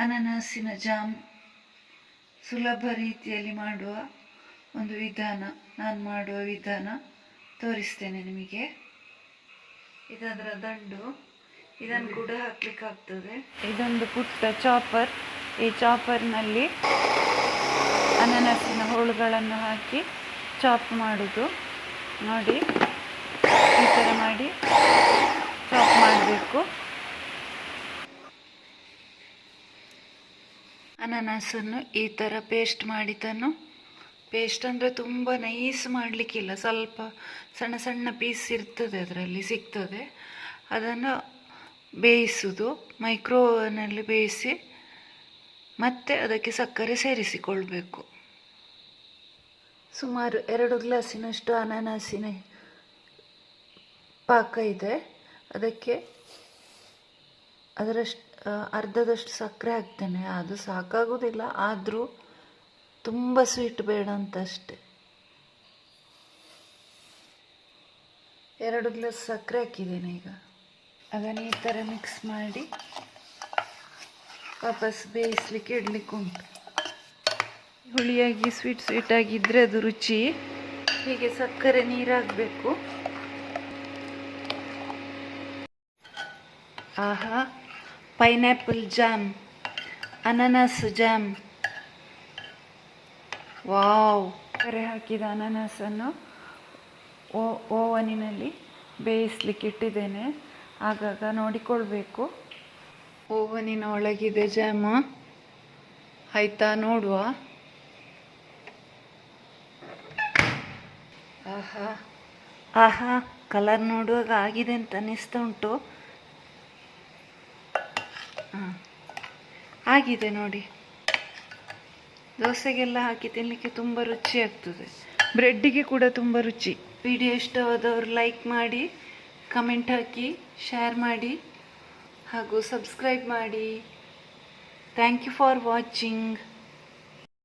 ಅನನಾಸಿನ jam ಸುಲಭ ರೀತಿಯಲ್ಲಿ ಮಾಡುವ ಒಂದು ವಿಧಾನ, ನಾನು ಮಾಡುವ ವಿಧಾನ ತೋರಿಸ್ತೇನೆ ನಿಮಗೆ. ಇದರ ದಂಡು, ಇದನ್ನು ಕೂಡ ಹಾಕ್ಲಿಕ್ಕಾಗ್ತದೆ. ಇದೊಂದು ಪುಟ್ಟ ಚಾಪರ್. ಈ ಚಾಪರ್ನಲ್ಲಿ ಅನನಾಸಿನ ಹೋಳುಗಳನ್ನು ಹಾಕಿ ಚಾಪ್ ಮಾಡೋದು ನೋಡಿ. ಈ ಥರ ಮಾಡಿ ಚಾಪ್ ಮಾಡಬೇಕು. ಅನನಾಸನ್ನು ಈ ಥರ ಪೇಸ್ಟ್ ಪೇಸ್ಟ್ ಅಂದರೆ ತುಂಬ ನೈಸ್ ಮಾಡಲಿಕ್ಕಿಲ್ಲ, ಸ್ವಲ್ಪ ಸಣ್ಣ ಸಣ್ಣ ಪೀಸ್ ಇರ್ತದೆ, ಅದರಲ್ಲಿ ಸಿಗ್ತದೆ. ಅದನ್ನು ಬೇಯಿಸೋದು, ಮೈಕ್ರೋನಲ್ಲಿ ಬೇಯಿಸಿ ಮತ್ತೆ ಅದಕ್ಕೆ ಸಕ್ಕರೆ ಸೇರಿಸಿಕೊಳ್ಬೇಕು. ಸುಮಾರು 2 ಗ್ಲಾಸಿನಷ್ಟು ಅನನಾಸಿನ ಪಾಕ ಇದೆ. ಅದಕ್ಕೆ ಅದರಷ್ಟು ಅರ್ಧದಷ್ಟು ಸಕ್ಕರೆ ಹಾಕ್ತೇನೆ. ಅದು ಸಾಕಾಗೋದಿಲ್ಲ, ಆದರೂ ತುಂಬ ಸ್ವೀಟ್ ಬೇಡ ಅಂತ ಅಷ್ಟೆ. 2 ಗ್ಲಾಸ್ ಸಕ್ಕರೆ ಹಾಕಿದ್ದೇನೆ. ಈಗ ಅದನ್ನು ಈ ಥರ ಮಿಕ್ಸ್ ಮಾಡಿ ವಾಪಸ್ ಬೇಯಿಸ್ಲಿಕ್ಕೆ ಇಡಲಿಕ್ಕೆ ಉಂಟು. ಹುಳಿಯಾಗಿ ಸ್ವೀಟಾಗಿದ್ದರೆ ಅದು ರುಚಿ. ಹೀಗೆ ಸಕ್ಕರೆ ನೀರಾಗಬೇಕು. ಆಹಾ, ಪೈನಾಪಲ್ ಜಾಮ್, ಅನನಾಸ್ ಜಾಮ್, ವಾವ್! ಸಕ್ಕರೆ ಹಾಕಿದ ಅನನಾಸನ್ನು ಓವನಿನಲ್ಲಿ ಬೇಯಿಸ್ಲಿಕ್ಕೆ ಇಟ್ಟಿದ್ದೇನೆ. ಆಗಾಗ ನೋಡಿಕೊಳ್ಬೇಕು. ಓವನಿನ ಒಳಗಿದೆ ಜಾಮು, ಆಯ್ತಾ? ನೋಡುವ. ಆಹಾ ಆಹಾ, ಕಲರ್ ನೋಡುವಾಗ ಆಗಿದೆ ಅಂತ ಅನ್ನಿಸ್ತಾ ಉಂಟು. ಆಗಿದೆ ನೋಡಿ. ದೋಸೆಗೆಲ್ಲ ಹಾಕಿ ತಿನ್ನಲಿಕ್ಕೆ ತುಂಬ ರುಚಿ ಆಗ್ತದೆ, ಬ್ರೆಡ್ಡಿಗೆ ಕೂಡ ತುಂಬ ರುಚಿ. ವಿಡಿಯೋ ಇಷ್ಟವಾದವರು ಲೈಕ್ ಮಾಡಿ, ಕಮೆಂಟ್ ಹಾಕಿ, ಶೇರ್ ಮಾಡಿ ಹಾಗೂ ಸಬ್ಸ್ಕ್ರೈಬ್ ಮಾಡಿ. Thank you for watching.